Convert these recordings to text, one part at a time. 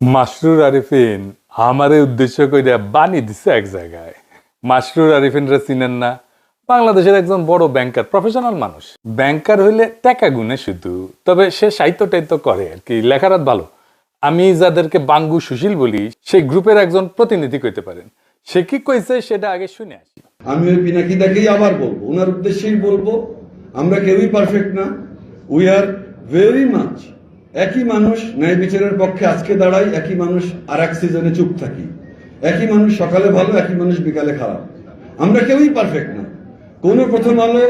মাসরুর আরিফিন আমারে উদ্দেশ্য করে বানি দিছে এক জায়গায়। মাসরুর আরিফিনরা চিনেন না? বাংলাদেশের একজন বড় ব্যাংকার, প্রফেশনাল মানুষ। ব্যাংকার হইলে টাকা গুনে শুধু, তবে সে সাহিত্য টাইত্য করে আর কি, লেখারাত ভালো। আমি যাদেরকে বাঙ্গু সুশীল বলি, সেই গ্রুপের একজন প্রতিনিধি কইতে পারেন। সে কি কইছে সেটা আগে শুনে আসি। আমি ওই পিনাকিদাকেই আবার বলবো, ওনার উদ্দেশ্যেই বলবো, আমরা কেউই পারফেক্ট না। উই আর ভেরি মাচ একই মানুষ, ন্যায় বিচারের পক্ষে আজকে দাঁড়াই, একই মানুষ আর এক সিজনে চুপ থাকি, একই মানুষ সকালে ভালো, একই মানুষ বিকালে খারাপ। আমরা কেউই পারফেক্ট না। কোনো প্রথম আলো,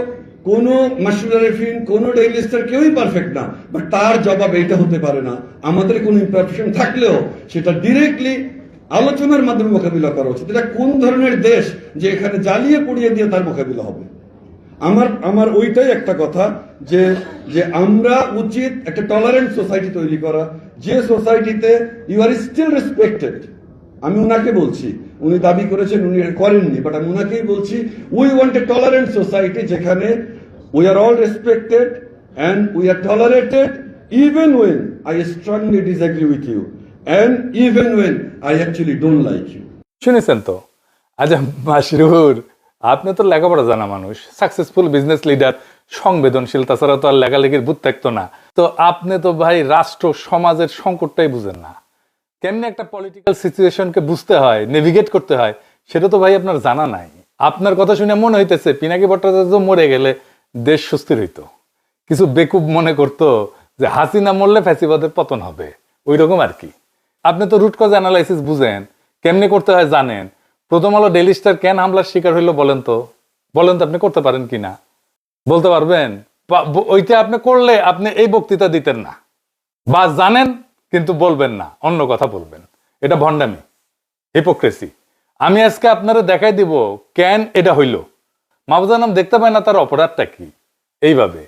কোনো মাসরুর আরিফিন, কোনো ডেইলি স্টার কেউই পারফেক্ট না। বাট তার জবাব এইটা হতে পারে না, আমাদের কোনো ইমপারফেকশন থাকলেও সেটা ডিরেক্টলি আলোচনার মাধ্যমে মোকাবিলা করা উচিত। এটা কোন ধরনের দেশ যে এখানে জ্বালিয়ে পুড়িয়ে দিয়ে তার মোকাবিলা হবে? আমার ওইটাই একটা কথা, যে যে আমরা উচিত একটা টলারেন্ট সোসাইটি তৈরি করা, যে সোসাইটিতে ইউ আর স্টিল রেসপেক্টেড। আমি উনাকে বলছি, উনি দাবি করেছেন উনি করেননি, বাট আমি উনাকেই বলছি, we want a tolerant society যেখানে we are all respected and we are tolerated even when I strongly disagree with you and even when I actually don't like you. শুনেছেন তো? আচ্ছা মাসরুর, আপনি তো লেখাপড়া জানা মানুষ, সাকসেসফুল বিজনেস লিডার, সংবেদনশীল, তাছাড়া তো আর লেখালেখির ভূত থাকতো না। তো আপনি তো ভাই রাষ্ট্র সমাজের সংকটটাই বুঝেন না। কেমনি একটা পলিটিক্যাল সিচুয়েশনকে বুঝতে হয়, নেভিগেট করতে হয়, সেটা তো ভাই আপনার জানা নাই। আপনার কথা শুনে মনে হইতেছে পিনাকি ভট্টাচার্য মরে গেলে দেশ সুস্থির হইতো। কিছু বেকুব মনে করতো যে হাসিনা মরলে ফ্যাসিবাদের পতন হবে, ওই রকম আর কি। আপনি তো রুট কজ অ্যানালাইসিস বুঝেন, কেমনে করতে হয় জানেন। প্রথম আলো ডেইলি স্টার কেন হামলার শিকার হইলো বলেন তো? আপনি করতে পারেন কিনা বলতে পারবেন? ওইটা আপনি করলে আপনি এই বক্তৃতা দিতেন না, বা জানেন কিন্তু বলবেন না, অন্য কথা বলবেন। এটা ভণ্ডামি, হিপোক্রেসি। আমি আজকে আপনারা দেখাই দিব কেন এটা হইল। মাহবুজানাম দেখতে পায় না তার অপরাধটা কি। এইভাবে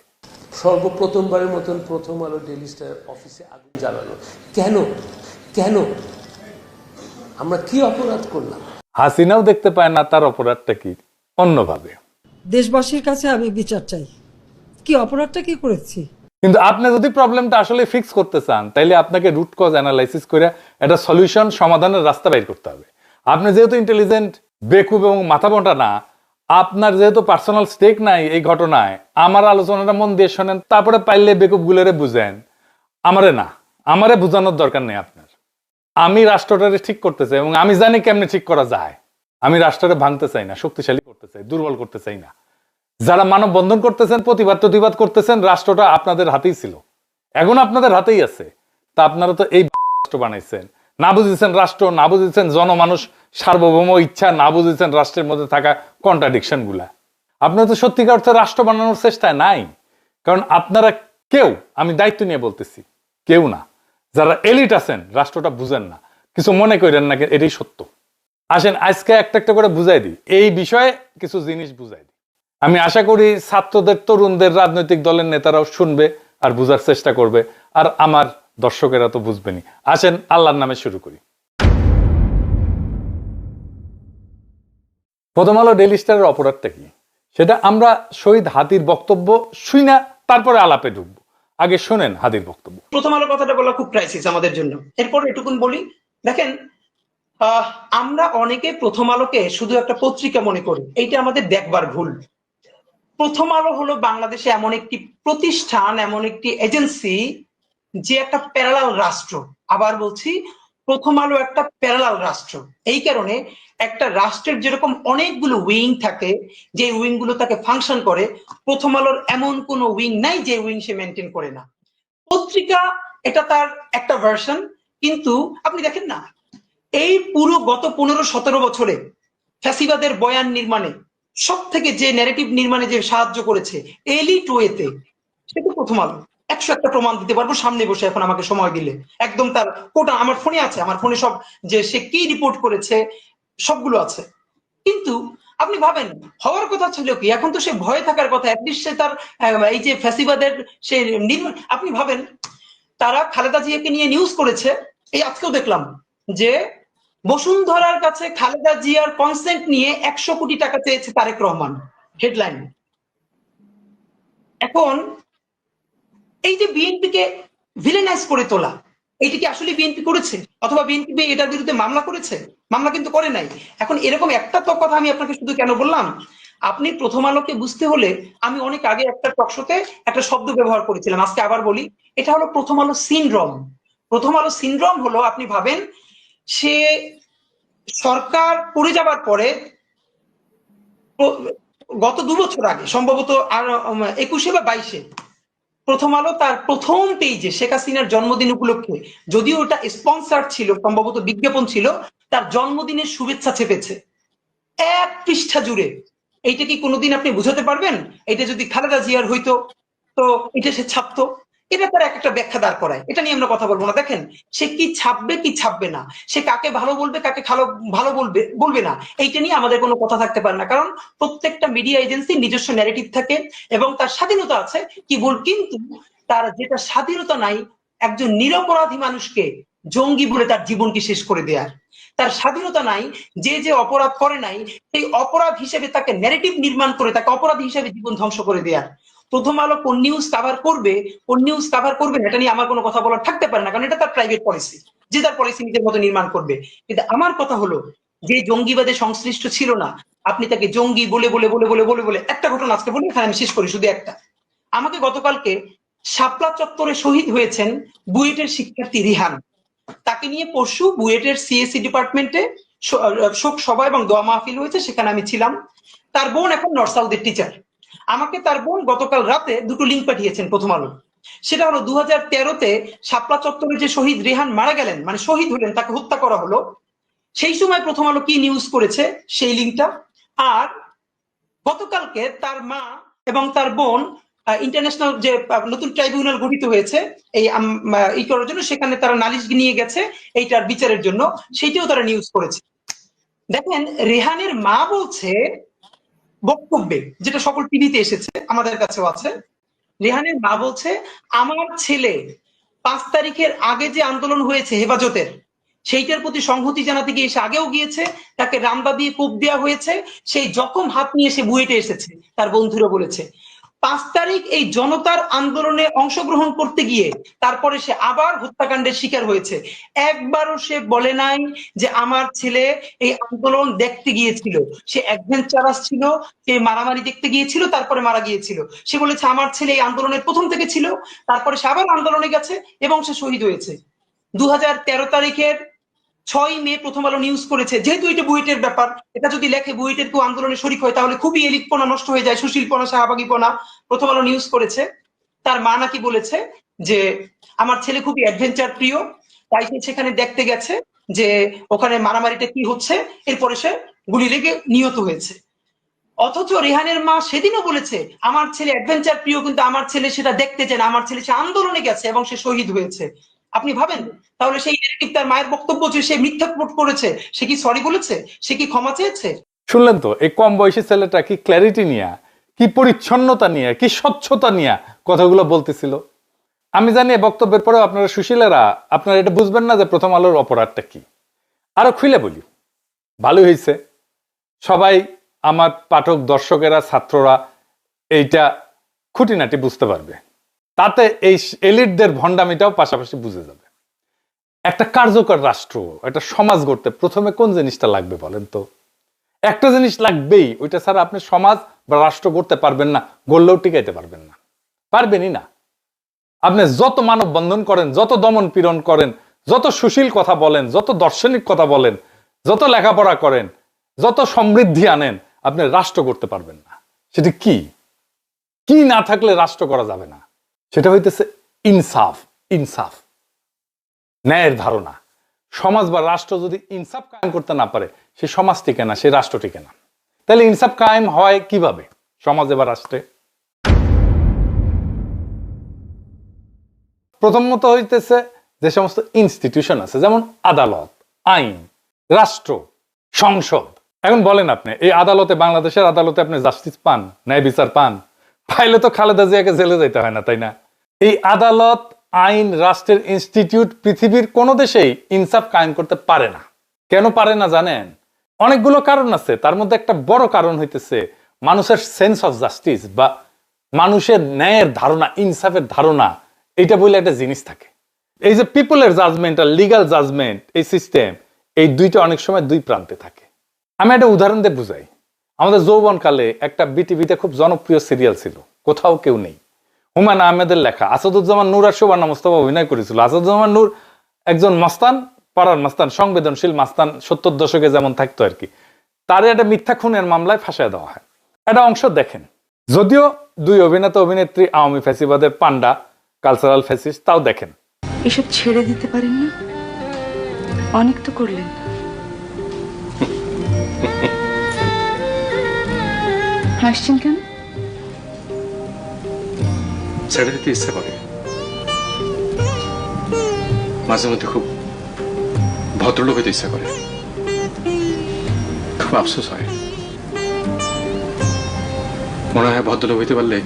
সর্বপ্রথমবারের মতন প্রথম আলো ডেইলি স্টার অফিসে আগুন জ্বালানো কেন? কেন? আমরা কি অপরাধ করলাম? হাসিনাও দেখতে পায় না তার অপরাধটা কি, অন্যভাবে। দেশবাসীর কাছে আমি বিচার চাই, কি অপরাধটা কি করেছি। কিন্তু আপনি যদি প্রবলেমটা আসলে ফিক্স করতে চান, তাইলে আপনাকে রুট কজ অ্যানালাইসিস করে একটা সলিউশন, সমাধানের রাস্তা বাইর করতে হবে। আপনি যেহেতু ইন্টেলিজেন্ট, বেকুব এবং মাথা মোটা না, আপনার যেহেতু পার্সোনাল স্টেক নাই এই ঘটনায়, আমার আলোচনাটা মন দিয়ে শোনেন, তারপরে পাইলে বেকুব গুলোরে বুঝেন। আমারে বুঝানোর দরকার নেই আপনার। আমি রাষ্ট্রটারে ঠিক করতে চাই এবং আমি জানি কেমনে ঠিক করা যায়। আমি রাষ্ট্রটা ভাঙতে চাই না, শক্তিশালী করতে চাই, দুর্বল করতে চাই না। যারা মানব বন্ধন করতেছেন, প্রতিবাদ করতেছেন, রাষ্ট্রটা আপনাদের হাতেই ছিল, এখন আপনাদের হাতেই আছে। তা আপনারা তো এই রাষ্ট্র বানাইছেন, না বুঝেছেন রাষ্ট্র, না বুঝেছেন জনমানুষ সার্বভৌম ইচ্ছা, না বুঝেছেন রাষ্ট্রের মধ্যে থাকা কন্ট্রাডিকশন গুলা। আপনারা তো সত্যিকার অর্থে রাষ্ট্র বানানোর চেষ্টায় নাই, কারণ আপনারা কেউ, আমি দায়িত্ব নিয়ে বলতেছি, কেউ না, যারা এলিট আছেন রাষ্ট্রটা বুঝেন না। কিছু মনে করেন না, এটাই সত্য। আসেন আজকে একটা একটা করে বুঝাই দিই, এই বিষয়ে কিছু জিনিস বুঝাই দিই। আমি আশা করি ছাত্রদের, তরুণদের, রাজনৈতিক দলের নেতারাও শুনবে আর বুঝার চেষ্টা করবে, আর আমার দর্শকেরা তো বুঝবেনি। আসেন আল্লাহর নামে শুরু করি। প্রথম আলো ডেইলি স্টারের অপরাধটা কি সেটা আমরা শহীদ হাদির বক্তব্য শুই না, তারপরে আলাপে ঢুকবো। আগে শোনেন হাদির বক্তব্য। প্রথম আলো কথাটা বলা খুব ক্রাইসিস আমাদের জন্য। এরপর এটুকুন বলি, দেখেন, আমরা অনেকে প্রথম আলোকে শুধু একটা পত্রিকা মনে করি, এইটা আমাদের দেখবার ভুল। প্রথম আলো হলো বাংলাদেশে এমন একটি প্রতিষ্ঠান, এমন একটি এজেন্সি, যে একটা প্যারালাল রাষ্ট্র। আবার বলছি, প্রথম আলো একটা প্যারালাল রাষ্ট্র। এই কারণে একটা রাষ্ট্রের যেরকম অনেকগুলো উইং থাকে, যে উইং গুলো তাকে ফাংশন করে, প্রথম আলোর এমন কোনো উইং নাই যে উইং সে মেনটেন করে না। পত্রিকা এটা তার একটা ভার্সন, কিন্তু আপনি দেখেন না, এই পুরো গত 15-17 বছরে ফ্যাসিবাদের বয়ান নির্মাণে সব থেকে যে ন্যারেটিভ নির্মাণে যে সাহায্য করেছে এলিট ওয়েতে, সেটা প্রথম আলো। 101টা প্রমাণ দিতে পারবো সামনে বসে, এখন আমাকে সময় দিলে একদম তার কোটা আমার ফোনে আছে, আমার ফোনে সব, যে সে কি রিপোর্ট করেছে সবগুলো আছে। কিন্তু আপনি ভাবেন, হওয়ার কথা ছিল কি, এখন তো সে ভয়ে থাকার কথা, অ্যাটলিস্ট সে তার এই যে ফ্যাসিবাদের সে আপনি ভাবেন, তারা খালেদা জিয়াকে নিয়ে নিউজ করেছে। এই আজকেও দেখলাম যে বসুন্ধরার কাছে খালেদা জিয়ার কনসেন্ট নিয়ে 100 কোটি টাকা চেয়েছে তারেক রহমান, হেডলাইন। এখন এই যে বিএনপিকে ভিলেনাইজ করে তোলা, এইটা কি আসলে বিএনপি করেছে, অথবা বিএনপি এটার বিরুদ্ধে মামলা করেছে? মামলা কিন্তু করে নাই। এখন এরকম একটা তো কথা আমি আপনাকে শুধু কেন বললাম, আপনি প্রথম আলোকে বুঝতে হলে আমি অনেক আগে একটা টকশোতে একটা শব্দ ব্যবহার করেছিলাম, আজকে আবার বলি, এটা হলো প্রথম আলো সিনড্রোম। প্রথম আলো সিনড্রোম হলো, আপনি ভাবেন, সে সরকার পড়ে যাবার পরে গত 2 বছর আগে সম্ভবত আর 21 বা 22 প্রথম আলো তার প্রথম পেজে শেখ হাসিনার জন্মদিন উপলক্ষে, যদিও ওটা স্পন্সার ছিল, সম্ভবত বিজ্ঞাপন ছিল, তার জন্মদিনের শুভেচ্ছা চেপেছে 1 পৃষ্ঠা জুড়ে। এইটা কি কোনোদিন আপনি বুঝাতে পারবেন? এটা যদি খালেদা জিয়ার হইতো, তো এটা সে ছাপতো। এটা তার একটা ব্যাখ্যা দাঁড় করায়, এটা নিয়ে আমরা কথা বলবো না। দেখেন, সে কি ছাপবে কি ছাপবে না, সে কাকে ভালো বলবে কাকে ভালো বলবে বলবে না, এইটা নিয়ে আমাদের কোনো কথা থাকতে পারে না, কারণ প্রত্যেকটা মিডিয়া এজেন্সি নিজস্ব ন্যারেটিভ থাকে এবং তার স্বাধীনতা আছে কি বল। কিন্তু তার যেটা স্বাধীনতা নাই, একজন নিরপরাধী মানুষকে জঙ্গি বলে তার জীবনকে শেষ করে দেয়ার। তার স্বাধীনতা নাই যে যে অপরাধ করে নাই সেই অপরাধ হিসেবে তাকে ন্যারেটিভ নির্মাণ করে তাকে অপরাধী হিসেবে জীবন ধ্বংস করে দেয়ার। প্রথম আলো কোন নিউজ কাভার করবে কোন নিউজ কাভার করবে না, এটা নিয়ে আমার কোনো কথা বলার থাকতে পারে না, কারণ এটা তার প্রাইভেট পলিসি, যে তার পলিসি নিজের মতো নির্মাণ করবে। কিন্তু আমার কথা হলো, যে জঙ্গিবাদে সংশ্লিষ্ট ছিল না, আপনি তাকে জঙ্গি বলে বলে বলে বলে বলে বলে একটা ঘটনা আজকে বলি, এখানে আমি শেষ করি শুধু একটা। আমাকে গতকালকে শাপলা চত্বরে শহীদ হয়েছেন বুয়েটের শিক্ষার্থী রিহান, তাকে নিয়ে পরশু বুয়েটের সিএসসি ডিপার্টমেন্টে শোক সভা এবং দোয়া মাহফিল হয়েছে, সেখানে আমি ছিলাম। তার বোন এখন নর্থ সাউথের টিচার। আমাকে তার বোন গতকাল রাতে 2টো লিঙ্ক পাঠিয়েছেন প্রথম আলো। সেটা হলো 2013-তে শাপলা চত্বরে যে শহীদ রেহান মারা গেলেন, মানে শহীদ হলেন, তাকে হত্যা করা হলো, সেই সময় প্রথম আলো কি নিউজ করেছে সেই লিঙ্কটা। আর গতকালকে তার মা এবং তার বোন ইন্টারন্যাশনাল যে নতুন ট্রাইব্যুনাল গঠিত হয়েছে এই করার জন্য, সেখানে তারা নালিশ নিয়ে গেছে এইটার বিচারের জন্য, সেইটাও তারা নিউজ করেছে। দেখেন, রেহানের মা বলছে বক্তব্যে, যেটা সকল টিভিতে এসেছে, আমাদের কাছেও আছে, রেহানের মা বলছে, আমার ছেলে 5 তারিখের আগে যে আন্দোলন হয়েছে হেফাজতের, সেইটার প্রতি সংহতি জানাতে গিয়ে সে আগেও গিয়েছে, তাকে রামদা দিয়ে কোপ দেওয়া হয়েছে, সেই জখম হাত নিয়ে সে বুয়েটে এসেছে, তার বন্ধুরা বলেছে। 5 তারিখ এই জনতার আন্দোলনে অংশগ্রহণ করতে গিয়ে তারপরে সে আবার হত্যাকাণ্ডের শিকার হয়েছে। একবারও সে বলে নাই যে আমার ছেলে এই আন্দোলন দেখতে গিয়েছিল, সে অ্যাডভেঞ্চারাস ছিল, সে মারামারি দেখতে গিয়েছিল, তারপরে মারা গিয়েছিল। সে বলেছে আমার ছেলে এই আন্দোলনের প্রথম থেকে ছিল, তারপরে সে আবার আন্দোলনে গেছে এবং সে শহীদ হয়েছে। 2013 তারিখের 6 মে প্রথম আলো নিউজ করেছে, যেহেতু এটা বুয়েটের ব্যাপার, এটা যদি লেখে বুয়েটের কেউ আন্দোলনে শরিক হয় তাহলে খুবই এলিটপনা নষ্ট হয়ে যায়, সুশীলপনা শাহবাগীপনা। প্রথম আলো নিউজ করেছে, তার মা নাকি বলেছে যে আমার ছেলে খুবই অ্যাডভেঞ্চার প্রিয়, তাই সে সেখানে দেখতে গেছে যে ওখানে মারামারিটা কি হচ্ছে, এরপরে সে গুলি লেগে নিহত হয়েছে। অথচ রেহানের মা সেদিনও বলেছে আমার ছেলে অ্যাডভেঞ্চার প্রিয়, কিন্তু আমার ছেলে সেটা দেখতে চায় না, আমার ছেলে সে আন্দোলনে গেছে এবং সে শহীদ হয়েছে। আপনি ভাবেন, তাহলে সেই নেগেটিভ তার মায়ের বক্তব্য যে সে মিথ্যা রিপোর্ট করেছে, সে কি সরি বলেছে, সে কি ক্ষমা চেয়েছে? শুনলেন তো, এই কম বয়সী ছেলেটা কি ক্ল্যারিটি নিয়ে, কি পরিচ্ছন্নতা নিয়ে, কি স্বচ্ছতা নিয়ে কথাগুলো বলতেছিল। আমি জানি বক্তব্যের পরেও আপনারা সুশীলেরা আপনারা এটা বুঝবেন না যে প্রথম আলোর অপরাধটা কি। আরো খুলে বলি, ভালো হয়েছে সবাই আমার পাঠক দর্শকেরা ছাত্ররা এইটা খুঁটিনাটি বুঝতে পারবে, তাতে এই এলিটদের ভণ্ডামিটাও পাশাপাশি বুঝে যাবে। একটা কার্যকর রাষ্ট্র, একটা সমাজ গড়তে প্রথমে কোন জিনিসটা লাগবে বলেন তো? একটা জিনিস লাগবেই, ওইটা ছাড়া আপনি সমাজ বা রাষ্ট্র গড়তে পারবেন না, গড়লেও টিকাইতে পারবেন না, পারবেনই না। আপনি যত মানব বন্ধন করেন, যত দমন পীড়ন করেন, যত সুশীল কথা বলেন, যত দার্শনিক কথা বলেন, যত লেখাপড়া করেন, যত সমৃদ্ধি আনেন, আপনি রাষ্ট্র করতে পারবেন না। সেটা কি কি না থাকলে রাষ্ট্র করা যাবে না? সেটা হইতেছে ইনসাফ। ইনসাফ, ন্যায়ের ধারণা। সমাজ বা রাষ্ট্র যদি ইনসাফ কায়েম করতে না পারে, সে সমাজ টিকে না, সে রাষ্ট্র টিকে না। তাহলে ইনসাফ কায়েম হয় কিভাবে সমাজে বা রাষ্ট্রে? প্রথমত হইতেছে যে সমস্ত ইনস্টিটিউশন আছে, যেমন আদালত, আইন, রাষ্ট্র, সংসদ। এখন বলেন আপনি এই আদালতে, বাংলাদেশের আদালতে আপনি জাস্টিস পান, ন্যায় বিচার পান? পাইলে তো খালেদা জিয়াকে জেলে যেতে হয় না, তাই না? এই আদালত, আইন, রাষ্ট্রের ইনস্টিটিউট পৃথিবীর কোন দেশেই ইনসাফ কায়েম করতে পারে না। কেন পারে না জানেন? অনেকগুলো কারণ আছে। তার মধ্যে একটা বড় কারণ হইতেছে মানুষের সেন্স অফ জাস্টিস বা মানুষের ন্যায়ের ধারণা, ইনসাফের ধারণা, এটা বলে একটা জিনিস থাকে। এই যে পিপলের জাজমেন্ট আর লিগাল জাজমেন্ট, এই সিস্টেম, এই দুইটা অনেক সময় দুই প্রান্তে থাকে। আমি একটা উদাহরণ দিয়ে বুঝাই। আমাদের যৌবনকালে একটা বিটিভিতে খুব জনপ্রিয় সিরিয়াল ছিল, কোথাও কেউ নেই। হুমায়ুন আহমেদের লেখা। আসাদুজ্জামান নূর আর সুবর্ণা মোস্তফা অভিনয় করেছিল। আসাদুজ্জামান নূর একজন মাস্তান, পাড়ার মাস্তান, সংবেদনশীল মাস্তান, 70 দশকে যেমন থাকতো আর কি। তার একটা মিথ্যা খুনের মামলায় ফাঁসায় দেওয়া হয়। একটা অংশ দেখেন। যদিও দুই অভিনেতা অভিনেত্রী আওয়ামী ফ্যাসিবাদের পান্ডা, কালচারাল ফ্যাসিস্ট, তাও দেখেন। এসব ছেড়ে দিতে পারেন না? অনেক তো করলেন। হাসছেন কেন? ছেড়ে দিতে ইচ্ছে করে, মাঝে মধ্যে খুব ভদ্রলোক হইতে ইচ্ছা করে, খুব আফসোস হয়। মনে হয় ভদ্রলোক হইতে পারলে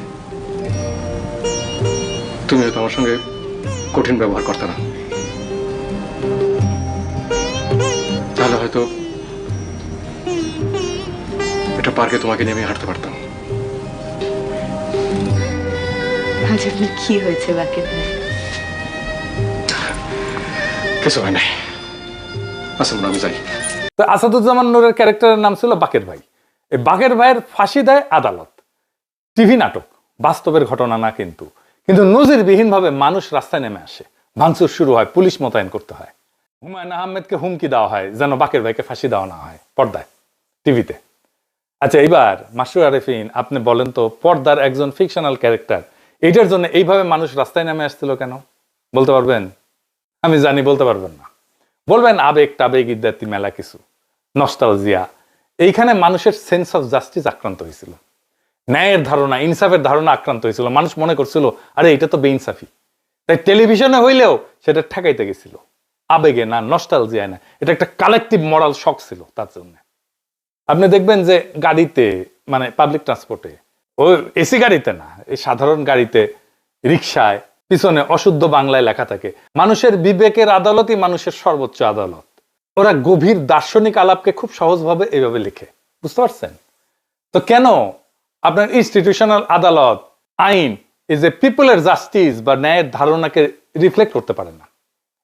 তুমি হয়তো আমার সঙ্গে কঠিন ব্যবহার করতে না, তাহলে হয়তো এটা পার্কে তোমাকে নিয়ে আমি হাঁটতে পারতাম। আজ আপনার কি হয়েছে বাকের ভাই? কিছু হয় নাই। আচ্ছা আমি যাই। তো আসাদুজ্জামান নূরের ক্যারেক্টারের নাম ছিল বাকের ভাই। এই বাকের ভাইয়ের ফাঁসি দেয় আদালত। টিভি নাটক, বাস্তবের ঘটনা না কিন্তু। কিন্তু নজিরবিহীনভাবে মানুষ রাস্তায় নেমে আসে, ভাঙচুর শুরু হয়, পুলিশ মোতায়েন করতে হয়। হুমায়ুন আহমেদকে হুমকি দেওয়া হয় যেন বাকের ভাইকে ফাঁসি দেওয়া না হয়, পর্দায়, টিভিতে। আচ্ছা, এইবার মাসরুর আরেফিন, আপনি বলেন তো, পর্দার একজন ফিকশনাল ক্যারেক্টার, এইটার জন্য এইভাবে মানুষ রাস্তায় নেমে আসছিল কেন? বলতে পারবেন? আমি জানি বলতে পারবেন না। বলবেন আবেগ টাবেগ ইত্যাদি মেলা কিছু, নস্টালজিয়া। এইখানে মানুষের সেন্স অফ জাস্টিস আক্রান্ত হয়েছিল, ন্যায়ের ধারণা, ইনসাফের ধারণা আক্রান্ত হয়েছিল। মানুষ মনে করছিল আরে এটা তো বেইনসাফি, তাই টেলিভিশনে হইলেও সেটা ঠেকাইতে গেছিল। আবেগে না, নস্টালজিয়া না, এটা একটা কালেকটিভ মরাল শক ছিল তার জন্য। আপনি দেখবেন যে গাড়িতে, মানে পাবলিক ট্রান্সপোর্টে, ও এসি গাড়িতে না, এই সাধারণ গাড়িতে, রিক্সায়, পিছনে অশুদ্ধ বাংলায় লেখা থাকে মানুষের বিবেকের আদালতই মানুষের সর্বোচ্চ আদালত। ওরা গভীর দার্শনিক আলাপকে খুব সহজভাবে এইভাবে লিখে, বুঝতে পারছেন? তো কেন আপনার ইনস্টিটিউশনাল আদালত, আইন, এই যে পিপলের জাস্টিস বা ন্যায়ের ধারণাকে রিফ্লেক্ট করতে পারে না,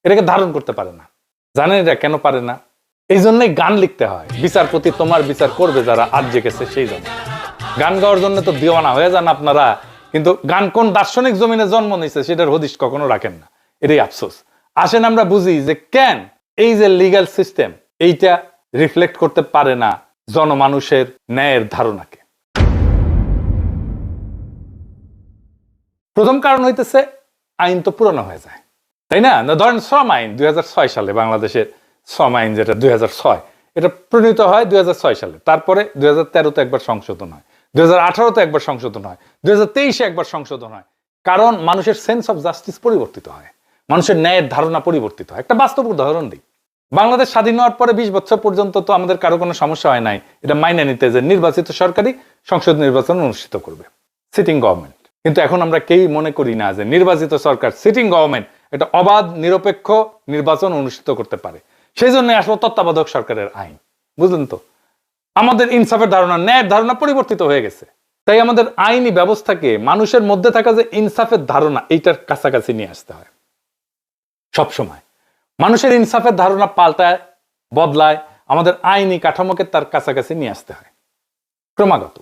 এটাকে ধারণ করতে পারে না? জানেন এটা কেন পারে না? এই জন্যই গান লিখতে হয়। বিচারপতি তোমার বিচার করবে যারা আজ জেগেছে সেই জন্য। গান গাওয়ার জন্য তো দিওয়ানা হয়ে যান আপনারা, কিন্তু গান কোন দার্শনিক জমিনে জন্ম নিয়েছে সেটার হদিশ কখনো রাখেন না। এটাই আফসোস। আসেন আমরা বুঝি যে কেন এই যে লিগ্যাল সিস্টেম, এইটা রিফ্লেক্ট করতে পারে না জনমানুষের ন্যায়ের ধারণাকে। প্রথম কারণ হইতেছে আইন তো পুরনো হয়ে যায়, তাই না? ধরেন শ্রম আইন 2006 সালে, বাংলাদেশের শ্রম আইন যেটা 2006, এটা প্রণীত হয় 2006 সালে। তারপরে 2013-তে একবার সংশোধন হয়, 2018-তে একবার সংশোধন হয়, 2023-এ একবার সংশোধন হয়। কারণ মানুষের সেন্স অফ জাস্টিস পরিবর্তিত হয়, মানুষের ন্যায়ের ধারণা পরিবর্তিত হয়। একটা বাস্তব উদাহরণ দিই। বাংলাদেশ স্বাধীন হওয়ার পরে 20 বছর পর্যন্ত তো আমাদের কারো কোনো সমস্যা হয় নাই এটা মাইনে নিতে যে নির্বাচিত সরকারই সংসদ নির্বাচন অনুষ্ঠিত করবে, সিটিং গভর্নমেন্ট। কিন্তু এখন আমরা কেউই মনে করি না যে নির্বাচিত সরকার, সিটিং গভর্নমেন্ট, এটা অবাধ নিরপেক্ষ নির্বাচন অনুষ্ঠিত করতে পারে। সেই জন্য আসলে তত্ত্বাবধায়ক সরকারের আইন, বুঝলেন তো? আমাদের ইনসাফের ধারণা, ন্যায়ের ধারণা পরিবর্তিত হয়ে গেছে। তাই আমাদের আইনি ব্যবস্থাকে মানুষের মধ্যে থাকা যে ইনসাফের ধারণা, এইটার কাছাকাছি নিয়ে আসতে হয় সব সময়। মানুষের ইনসাফের ধারণা পাল্টায়, বদলায়, আমাদের আইনি কাঠামোকে তার কাছাকাছি নিয়ে আসতে হয় ক্রমাগত।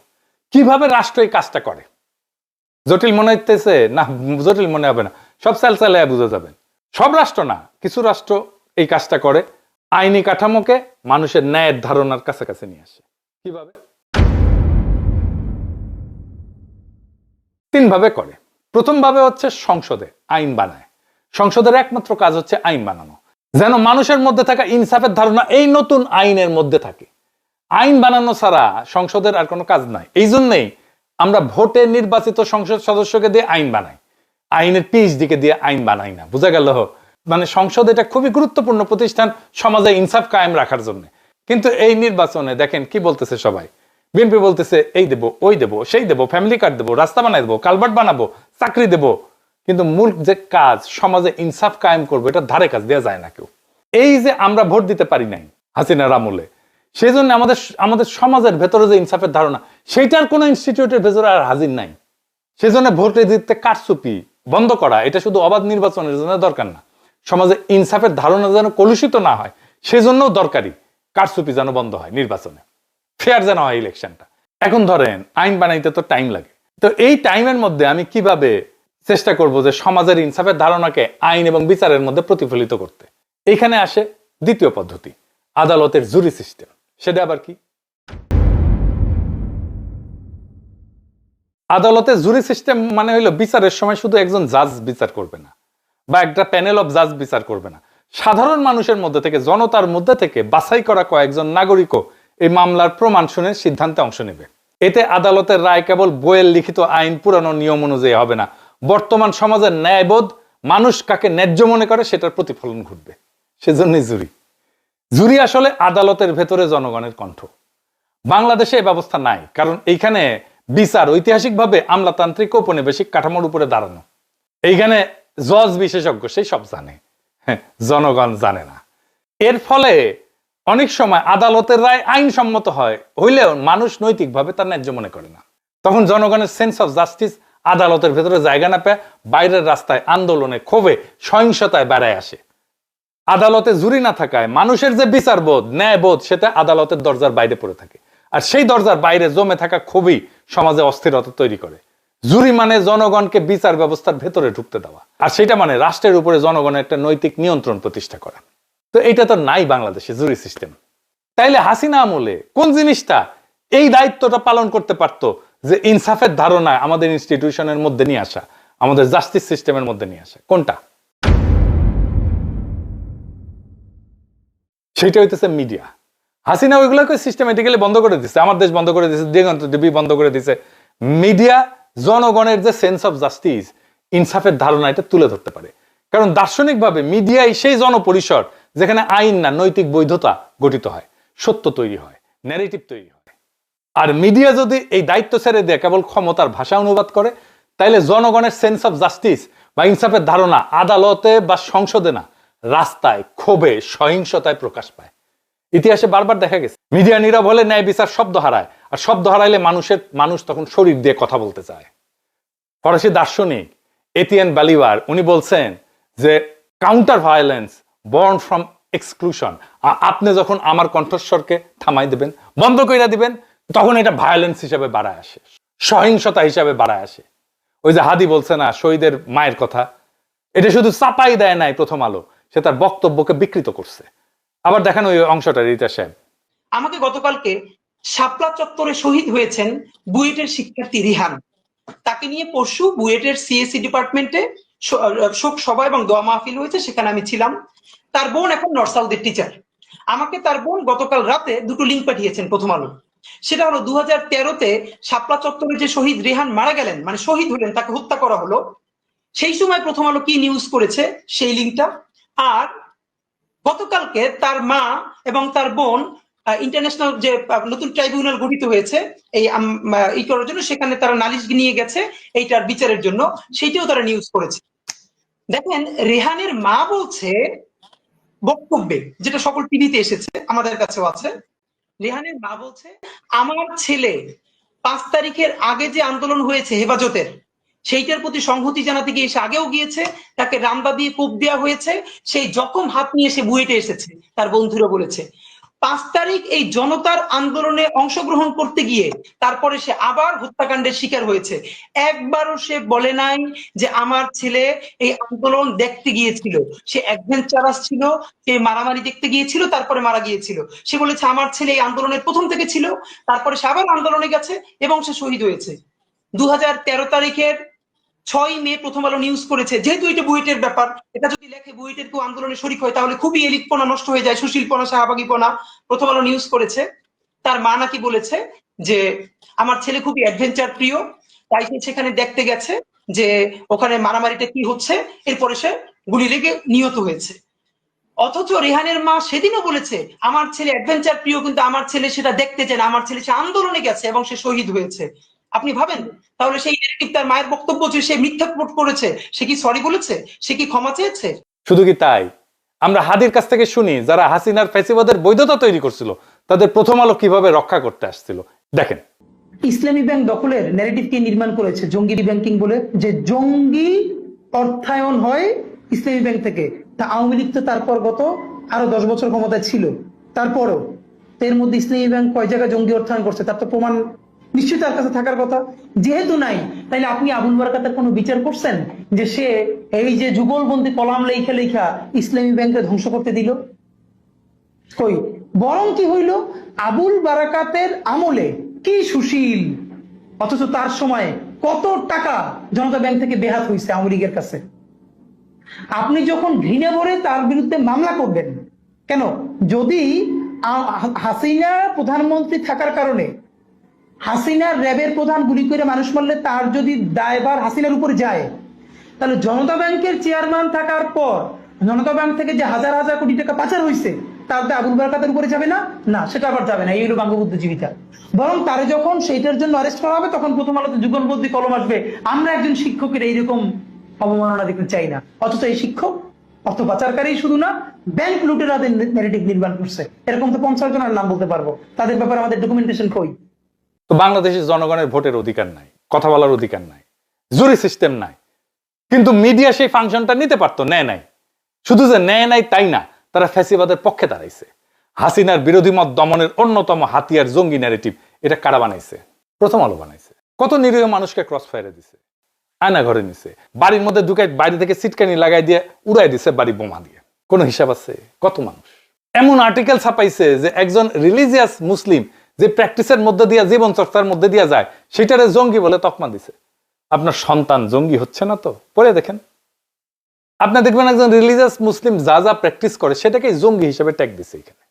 কিভাবে রাষ্ট্র এই কাজটা করে জটিল মনে হইতেছে না? জটিল মনে হবে না, সব চালায় বুঝে যাবেন। সব রাষ্ট্র না, কিছু রাষ্ট্র এই কাজটা করে, আইনি কাঠামোকে মানুষের ন্যায়ের ধারণার কাছাকাছি নিয়ে আসে। কিভাবে? 3 ভাবে করে। প্রথম ভাবে হচ্ছে সংসদে আইন বানায়। সংসদের একমাত্র কাজ হচ্ছে আইন বানানো, যেন মানুষের মধ্যে থাকা ইনসাফের ধারণা এই নতুন আইনের মধ্যে থাকে। আইন বানানো ছাড়া সংসদের আর কোনো কাজ নাই। এই জন্যই আমরা ভোটে নির্বাচিত সংসদ সদস্যকে দিয়ে আইন বানাই, আইনের পিএইচডিকে দিয়ে আইন বানাই না। বোঝা গেল? মানে সংসদ এটা খুবই গুরুত্বপূর্ণ প্রতিষ্ঠান সমাজে ইনসাফ কায়েম রাখার জন্য। কিন্তু এই নির্বাচনে দেখেন কি বলতেছে সবাই। বিএনপি বলতেছে এই দেবো, ওই দেবো, সেই দেবো, ফ্যামিলি কার্ড দেবো, রাস্তা বানাই দেবো, কালভার্ট বানাবো, চাকরি দেবো। কিন্তু মূল যে কাজ, সমাজে ইনসাফ কায়েম করবো, এটা ধারে কাজ দেওয়া যায় না কেউ। এই যে আমরা ভোট দিতে পারি নাই হাসিনার আমলে, সেই জন্য আমাদের সমাজের ভেতরে যে ইনসাফের ধারণা, সেইটার কোনো ইনস্টিটিউটের ভেতরে আর হাজির নাই। সেজন্য ভোটে দিতে কারচুপি বন্ধ করা, এটা শুধু অবাধ নির্বাচনের জন্য দরকার না, সমাজে ইনসাফের ধারণা যেন কলুষিত না হয়, সেজন্য দরকারি কারচুপি যেন বন্ধ হয়, নির্বাচনে ফেয়ার যেন হয় ইলেকশনটা। এখন ধরেন আইন বানাইতে তো টাইম লাগে, তো এই টাইমের মধ্যে আমি কিভাবে চেষ্টা করব যে সমাজের ইনসাফের ধারণাকে আইন এবং বিচারের মধ্যে প্রতিফলিত করতে? এইখানে আসে দ্বিতীয় পদ্ধতি, আদালতের জুরি সিস্টেম। সেটা আবার কি? আদালতের জুরি সিস্টেম মানে হইলো বিচারের সময় শুধু একজন জাজ বিচার করবে না বা একটা প্যানেল অফ জাজ বিচার করবে না, সাধারণ মানুষের মধ্যে থেকে, জনতার মধ্যে থেকে বাছাই করা কয়েকজন নাগরিকও এই মামলার প্রমাণ শুনে সিদ্ধান্তে অংশ নেবে। এতে আদালতের রায় কেবল বইয়ের লিখিত আইন পুরানো নিয়ম অনুযায়ী হবে না, বর্তমান সমাজের ন্যায়বোধ, মানুষ কাকে ন্যায্য মনে করে সেটার প্রতিফলন ঘটবে। সেজন্যই জুরি। জুরি আসলে আদালতের ভেতরে জনগণের কণ্ঠ। বাংলাদেশে এই ব্যবস্থা নাই, কারণ এইখানে বিচার ঐতিহাসিকভাবে আমলাতান্ত্রিক ঔপনিবেশিক কাঠামোর উপরে দাঁড়ানো। এইখানে জজ বিশেষজ্ঞ, সেই সব জানে, জনগণ জানে না। এর ফলে অনেক সময় আদালতের রায় আইনসম্মত হয় হইলেও মানুষ নৈতিকভাবে তার ন্যায্য মনে করে না। তখন জনগণের সেন্স অফ জাস্টিস আদালতের ভেতরে জায়গা না পেয়ে বাইরের রাস্তায়, আন্দোলনে, ক্ষোভে, সহিংসতায় বেড়ায় আসে। আদালতে জুরি না থাকায় মানুষের যে বিচারবোধ, ন্যায়বোধ, সেটা আদালতের দরজার বাইরে পড়ে থাকে। আর সেই দরজার বাইরে জমে থাকা ক্ষোভই সমাজে অস্থিরতা তৈরি করে। জুরি মানে জনগণকে বিচার ব্যবস্থার ভেতরে ঢুকতে দেওয়া, আর সেটা মানে রাষ্ট্রের উপরে জনগণের একটা নৈতিক নিয়ন্ত্রণ প্রতিষ্ঠা করা। তো এটা তো নাই বাংলাদেশে জুরি সিস্টেম। তাইলে হাসিনা আমলে কোন জিনিসটা এই দায়িত্বটা পালন করতে পারত, যে ইনসাফের ধারণা আমাদের ইনস্টিটিউশনের মধ্যে নিয়ে আসা, আমাদের জাস্টিস সিস্টেমের মধ্যে নিয়ে আসা? কোনটা? সেটা হইতেছে মিডিয়া। হাসিনা ওইগুলোকে সিস্টেমেটিক্যালি বন্ধ করে দিচ্ছে, আমার দেশ বন্ধ করে দিচ্ছে, দিগন্ত টিভি বন্ধ করে দিচ্ছে। মিডিয়া জনগণের যে সেন্স অফ জাস্টিস, ইনসাফের ধারণা, এটা তুলে ধরতে পারে। কারণ দার্শনিকভাবে মিডিয়াই সেই জনপরিসর যেখানে আইন না, নৈতিক বৈধতা গঠিত হয়, সত্য তৈরি হয়, ন্যারেটিভ তৈরি হয়। আর মিডিয়া যদি এই দায়িত্ব ছেড়ে দিয়ে কেবল ক্ষমতার ভাষা অনুবাদ করে, তাইলে জনগণের সেন্স অফ জাস্টিস বা ইনসাফের ধারণা আদালতে বা সংসদে না, রাস্তায়, ক্ষোভে, সহিংসতায় প্রকাশ পায়। ইতিহাসে বারবার দেখা গেছে মিডিয়া নীরব হলে ন্যায় বিচার শব্দ হারায়, আর শব্দ হারাইলে মানুষ তখন শরীর দিয়ে কথা বলতে চায়। ফরাসি দার্শনিক এতিয়ান বালিভার উনি বলছেন যে counter violence born from exclusion. আপনি যখন আমার কণ্ঠস্বরকে থামাই দিবেন, বন্ধ কইরা দিবেন, তখন এটা ভায়োলেন্স হিসাবে বাড়ায় আসে, সহিংসতা হিসাবে বাড়ায় আসে। ওই যে হাদি বলছে না শহীদের মায়ের কথা, এটা শুধু চাপাই দেয় নাই প্রথম আলো, সে তার বক্তব্যকে বিকৃত করছে। আবার দেখেন ওই অংশটা, রিতা সাহেব। আমাকে গতকালকে শাপলা চত্বরে শহীদ হয়েছেন বুয়েটের শিক্ষার্থী রিহান, তাকে নিয়ে পরশু বুয়েটের সিএসসি ডিপার্টমেন্টে শোক সভা এবং দোয়া মাহফিল হয়েছে, সেখানে আমি ছিলাম। তার বোন এখন নর্থ সাউথের টিচার। আমাকে তার বোন গতকাল রাতে দুটো লিঙ্ক পাঠিয়েছেন প্রথম আলো। সেটা হলো 2013-তে শাপলা চত্বরে যে শহীদ রেহান মারা গেলেন, মানে শহীদ হলেন, তাকে হত্যা করা হলো, সেই সময় প্রথম আলো কি নিউজ করেছে সেই লিঙ্কটা। আর গতকালকে তার মা এবং তার বোন ইন্টারন্যাশনাল যে নতুন ট্রাইব্যুনাল গঠিত হয়েছে এই করার জন্য, সেখানে তারা নালিশ নিয়ে গেছে এইটার বিচারের জন্য, সেইটাও তারা নিউজ করেছে। দেখেন রেহানের মা বলছে বক্তব্যে, যেটা সকল টিভিতে এসেছে, আমাদের কাছেও আছে, রেহানের মা বলছে আমার ছেলে 5 তারিখের আগে যে আন্দোলন হয়েছে হেফাজতের, সেইটার প্রতি সংহতি জানাতে গিয়ে সে আগেও গিয়েছে, তাকে রামদা দিয়ে কোপ দেওয়া হয়েছে, সেই জখম হাত নিয়ে সে বুয়েটে এসেছে। তার বন্ধুরা বলেছে 5 তারিখ এই জনতার আন্দোলনে অংশগ্রহণ করতে গিয়ে তারপরে সে আবার হত্যাকাণ্ডের শিকার হয়েছে। একবারও সে বলে নাই যে আমার ছেলে এই আন্দোলন দেখতে গিয়েছিল, সে অ্যাডভেঞ্চারাস ছিল, সে মারামারি দেখতে গিয়েছিল, তারপরে মারা গিয়েছিল। সে বলেছে আমার ছেলে এই আন্দোলনের প্রথম থেকে ছিল, তারপরে সে আবার আন্দোলনে গেছে এবং সে শহীদ হয়েছে। 2013 তারিখের 6 মে প্রথম আলো নিউজ করেছে, যেহেতু এটা বুয়েটের ব্যাপার, এটা যদি লেখে বুয়েটের কেউ আন্দোলনে শরিক হয় তাহলে খুবই এলিটপনা নষ্ট হয়ে যায়, সুশীলপনা, শাহবাগীপনা। প্রথম আলো নিউজ করেছে তার মা নাকি বলেছে যে আমার ছেলে খুবই অ্যাডভেঞ্চার প্রিয়, তাই সে সেখানে দেখতে গেছে যে ওখানে মারামারিটা কি হচ্ছে, এরপরে সে গুলি লেগে নিহত হয়েছে। অথচ রেহানের মা সেদিনও বলেছে আমার ছেলে অ্যাডভেঞ্চার প্রিয়, কিন্তু আমার ছেলে সেটা দেখতে চায় না, আমার ছেলে সে আন্দোলনে গেছে এবং সে শহীদ হয়েছে। আপনি ভাবেন তাহলে সেই নেগেটিভ তার মায়ের বক্তব্য যে সে মিথ্যা রিপোর্ট করেছে, সে কি সরি বলেছে, সে কি ক্ষমা চেয়েছে? শুধু কি তাই, আমরা হাদির কাছ থেকে শুনি যারা হাসিনার ফ্যাসিবাদের বৈধতা তৈরি করছিল তাদের প্রথম আলো কিভাবে রক্ষা করতে আসছিল। দেখেন, ইসলামী ব্যাংক দখলের ন্যারেটিভ কে নির্মাণ করেছে জঙ্গি ব্যাংকিং বলে, যে জঙ্গি অর্থায়ন হয় ইসলামী ব্যাংক থেকে, তা আওয়ামী লীগ তো তারপর গত আরো 10 বছর ক্ষমতায় ছিল, তারপরও তো এর মধ্যে ইসলামী ব্যাংক কয় জায়গায় জঙ্গি অর্থায়ন করছে তার তো প্রমাণ নিশ্চয়ই তার কাছে থাকার কথা। যেহেতু নাই, তাইলে আপনি আবুল বারাকাতের কোনো বিচার করছেন যে সে এই যে যুগলবন্দি কলাম লেখা লেখা ইসলামী ব্যাংকে ধ্বংস করতে দিল? কই, বরং কি হইল, আবুল বারাকাতের আমলে কি সুশীল, অথচ তার সময় কত টাকা জনতা ব্যাংক থেকে বেহাত হয়েছে আওয়ামী লীগের কাছে। আপনি যখন ঘৃণা ভরে তার বিরুদ্ধে মামলা করবেন কেন? যদি হাসিনা প্রধানমন্ত্রী থাকার কারণে হাসিনার র্যাবের প্রধান গুলি করে মানুষ মারলে তার যদি দায়ভার হাসিনার উপর যায়, তাহলে জনতা ব্যাংকের চেয়ারম্যান থাকার পর জনতা ব্যাংক থেকে যে হাজার হাজার কোটি টাকা পাচার হয়েছে তার দায় আবুল বারাকাতের উপরে যাবে না? না, সেটা আবার যাবে না। এই হলো বঙ্গবুদ্ধিজীবিতা। বরং তারে যখন সেইটার জন্য অ্যারেস্ট করা হবে তখন প্রথম আলোতে যুগলবন্দি কলম আসবে, আমরা একজন শিক্ষকের এইরকম অবমাননা দেখতে চাই না। অথচ এই শিক্ষক অর্থ পাচারকারী শুধু না, ব্যাংক লুটেরাদের ন্যারেটিভ নির্মাণ করছে। এরকম তো 50 জনের নাম বলতে পারবো, তাদের ব্যাপারে আমাদের ডকুমেন্টেশন কই? তো বাংলাদেশের জনগণের ভোটের অধিকার নাই, কথা বলার অধিকার নাই, জুরি সিস্টেম নাই, কিন্তু মিডিয়া সেই ফাংশনটা নিতে পারতো, নেয় নাই। শুধু যে নেয় নাই তাই না, তারা ফ্যাসিবাদের পক্ষে দাঁড়াইছে। হাসিনার বিরোধী মত দমনের অন্যতম হাতিয়ার জঙ্গি ন্যারেটিভ, এটা কারা বানাইছে? প্রথম আলো বানাইছে। কত নিরীহ মানুষকে ক্রস ফায়ারে দিছে, আয়না ঘরে নিছে, বাড়ির মধ্যে ঢুকাই বাইরে থেকে সিটকানি লাগাই দিয়ে উড়াই দিছে বাড়ি বোমা দিয়ে। কোনো হিসাব আছে? কত মানুষ এমন আর্টিকেল ছাপাইছে যে একজন রিলিজিয়াস মুসলিম যে প্র্যাকটিসের মধ্যে দিয়ে, জীবন চর্চার মধ্যে দিয়ে যায়, সেটারে জঙ্গি বলে তকমা দিছে। আপনার সন্তান জঙ্গি হচ্ছে না তো? পরে দেখেন, আপনি দেখবেন একজন রিলিজিয়াস মুসলিম যা যা প্র্যাকটিস করে সেটাকে জঙ্গি হিসেবে ট্যাগ দিছে এখানে।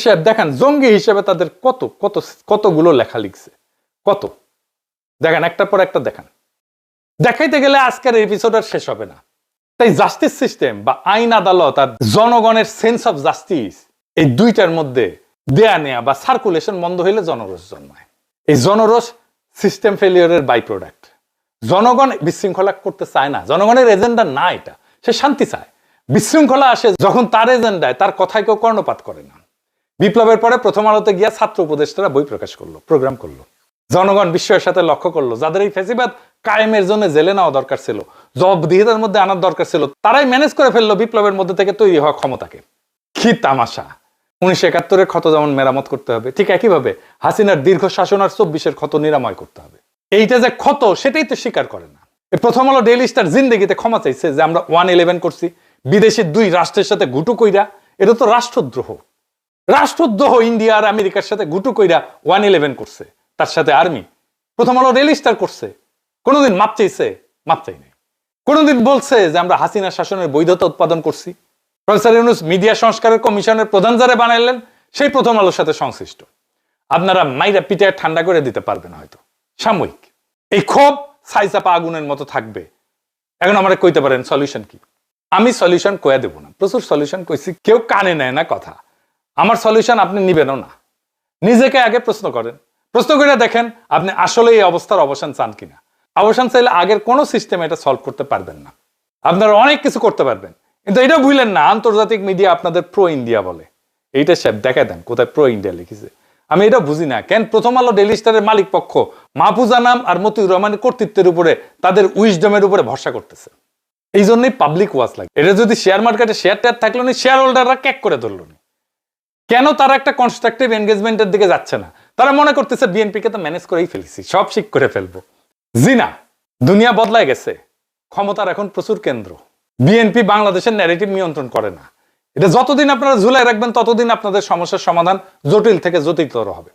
সাহেব দেখেন, জঙ্গি হিসেবে তাদের কত কত কতগুলো লেখা লিখছে, কত দেখেন, একটার পর একটা দেখান। দেখাইতে গেলে আজকের এপিসোড আর শেষ হবে না। তাই জাস্টিস সিস্টেম বা আইন আদালত আর জনগণের সেন্স অফ জাস্টিস, এই দুইটার মধ্যে দেয়া নেয়া বা সার্কুলেশন বন্ধ হইলে জনরোষ জন্মায়। এই জনরোষ সিস্টেম ফেলিওরের বাই প্রোডাক্ট। জনগণ বিশৃঙ্খলা করতে চায় না, জনগণের এজেন্ডা না এটা, সে শান্তি চায়। বিশৃঙ্খলা আসে যখন তার এজেন্ডায়, তার কথায় কেউ কর্ণপাত করে না। বিপ্লবের পরে প্রথম আলোতে গিয়া ছাত্র উপদেষ্টারা বই প্রকাশ করলো, প্রোগ্রাম করলো। জনগণ বিস্ময়ের সাথে লক্ষ্য করলো, যাদের এই ফ্যাসিবাদ কায়েমের জন্য জেলে নেওয়া দরকার ছিল, জবাবদিহিতার মধ্যে আনার দরকার ছিল, তারাই ম্যানেজ করে ফেললো বিপ্লবের মধ্যে থেকে তৈরি হওয়া ক্ষমতাকে। কি তামাশা! 1971-এর ক্ষত যেমন মেরামত করতে হবে, ঠিক একইভাবে হাসিনার দীর্ঘ শাসন আর 24-এর ক্ষত নিরাময় করতে হবে। এইটা যে ক্ষত, সেটাই তো স্বীকার করে না। প্রথম আলো ডেইলি স্টার জিন্দেগিতে ক্ষমা চাইছে যে আমরা 111 করছি, বিদেশি 2 রাষ্ট্রের সাথে গুটু কইরা। এটা তো রাষ্ট্রদ্রোহ। রাষ্ট্রদ্রোহ ইন্ডিয়া আর আমেরিকার সাথে গুটু কইরা 111 করছে, তার সাথে আর্মি। প্রথম আলো ডেইলি স্টার করছে, কোনোদিন মাপ চাইছে? মাপ চাই নাই। কোনোদিন বলছে যে আমরা হাসিনা শাসনের বৈধতা উৎপাদন করছি? প্রফেসর ইউনূস মিডিয়া সংস্কারের কমিশনের প্রধান যারা বানাইলেন, সেই প্রথম আলোর সাথে সংশ্লিষ্ট। আপনারা মাইরা পিটায় ঠান্ডা করে দিতে পারবেন হয়তো, সাময়িক। এই ক্ষোভ ছাইচাপা আগুনের মতো থাকবে। এখন আমরা কইতে পারেন সলিউশন কি? আমি সলিউশন কয়ে দেব না, প্রচুর সলিউশন কইছি, কেউ কানে নেয় না কথা। আমার সলিউশন আপনি নিবেনও না। নিজেকে আগে প্রশ্ন করেন, প্রশ্ন করে দেখেন আপনি আসলে এই অবস্থার অবসান চান কিনা। অবসান চাইলে আগের কোনো সিস্টেম এটা সলভ করতে পারবেন না। আপনারা অনেক কিছু করতে পারবেন, কিন্তু এটা ভুলেন না, আন্তর্জাতিক মিডিয়া আপনাদের প্রো ইন্ডিয়া বলে। এইটা সাহেব দেখা দেন কোথায় প্রো ইন্ডিয়া লিখেছে। আমি এটা বুঝি না কেন প্রথম আলো ডেইলি স্টারের মালিক পক্ষ মাহফুজা নাম আর মতিউর রহমানের কর্তৃত্বের উপরে, তাদের উইজডমের উপরে ভরসা করতেছে। এই জন্যই পাবলিক ওয়াচ লাগে। এটা যদি শেয়ার মার্কেটে শেয়ার টেয়ার থাকলো না, শেয়ার হোল্ডাররা ক্যাক করে ধরলো না। কেন তারা একটা কনস্ট্রাকটিভ এনগেজমেন্টের দিকে যাচ্ছে না? তারা মনে করতেছে বিএনপিকে তো ম্যানেজ করেই ফেলেছি, সব ঠিক করে ফেলবো। জি না, দুনিয়া বদলায় গেছে, ক্ষমতার এখন প্রচুর কেন্দ্র। বিএনপি বাংলাদেশের ন্যারেটিভ নিয়ন্ত্রণ করে না। এটা যতদিন আপনারা ঝুলাই রাখবেন ততদিন আপনাদের সমস্যার সমাধান জটিল থেকে জটিলতর হবে।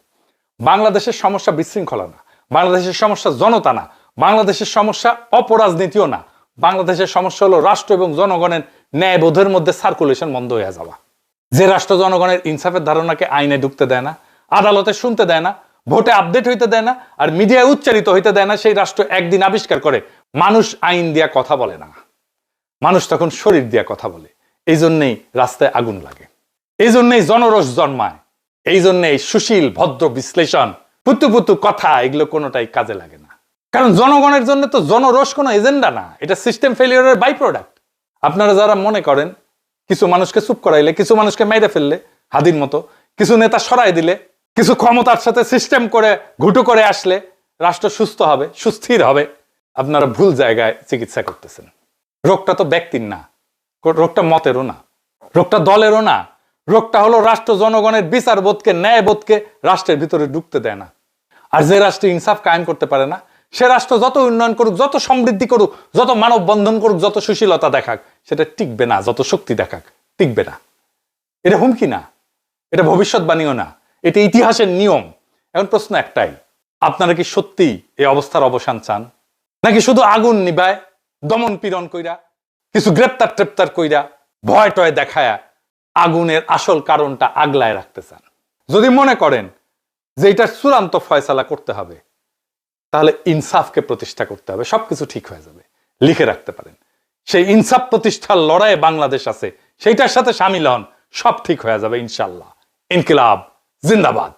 বাংলাদেশের সমস্যা বিশৃঙ্খলা না, বাংলাদেশের সমস্যা জনতা না, বাংলাদেশের সমস্যা অপরাজনীতিও না। বাংলাদেশের সমস্যা হলো রাষ্ট্র এবং জনগণের ন্যায়বোধের মধ্যে সার্কুলেশন বন্ধ হয়ে যাওয়া। যে রাষ্ট্র জনগণের ইনসাফের ধারণাকে আইনে ঢুকতে দেয় না, আদালতে শুনতে দেয় না, ভোটে আপডেট হইতে দেয় না, আর মিডিয়ায় উচ্চারিত হইতে দেয় না, সেই রাষ্ট্র একদিন আবিষ্কার করে মানুষ আইন দিয়া কথা বলে না, মানুষ তখন শরীর দিয়া কথা বলে। এই জন্যেই রাস্তায় আগুন লাগে, এই জন্যেই জনরোষ জন্মায়, এই জন্যেই সুশীল ভদ্র বিশ্লেষণ, পুতু পুতু কথা, এগুলো কোনোটাই কাজে লাগে না। কারণ জনগণের জন্য তো জনরোষ কোনো এজেন্ডা না, এটা সিস্টেম ফেলিওরের বাই প্রোডাক্ট। আপনারা যারা মনে করেন কিছু মানুষকে চুপ করাইলে, কিছু মানুষকে মেরে ফেললে হাদির মতো, কিছু নেতা সরাই দিলে, কিছু ক্ষমতার সাথে সিস্টেম করে ঘুটু করে আসলে রাষ্ট্র সুস্থ হবে, সুস্থির হবে, আপনারা ভুল জায়গায় চিকিৎসা করতেছেন। রোগটা তো ব্যক্তির না, রোগটা মতেরও না, রোগটা দলেরও না, রোগটা হলো রাষ্ট্র জনগণের বিচারবোধকে, ন্যায়বোধকে রাষ্ট্রের ভিতরে ঢুকতে দেয় না। আর যে রাষ্ট্র ইনসাফ কায়েম করতে পারে না, সে রাষ্ট্র যত উন্নয়ন করুক, যত সমৃদ্ধি করুক, যত মানব বন্ধন করুক, যত সুশীলতা দেখাক, সেটা টিকবে না। যত শক্তি দেখাক, টিকবে না। এটা হুমকি না, এটা ভবিষ্যৎবাণীও না, এটা ইতিহাসের নিয়ম। এখন প্রশ্ন একটাই, আপনারা কি সত্যি এই অবস্থার অবসান চান, নাকি শুধু আগুন নিবায় দমন পীড়ন কইরা, কিছু গ্রেপ্তার টেপ্তার কইরা, ভয় টয় দেখায়া আগুনের আসল কারণটা আগলায় রাখতে চান? যদি মনে করেন যে এটার চূড়ান্ত ফয়সালা করতে হবে, তাহলে ইনসাফকে প্রতিষ্ঠা করতে হবে, সবকিছু ঠিক হয়ে যাবে। লিখে রাখতে পারেন, সেই ইনসাফ প্রতিষ্ঠার লড়াইয়ে বাংলাদেশ আছে, সেইটার সাথে সামিল হন, সব ঠিক হয়ে যাবে ইনশাল্লাহ। ইনকিলাব জিন্দাবাদ।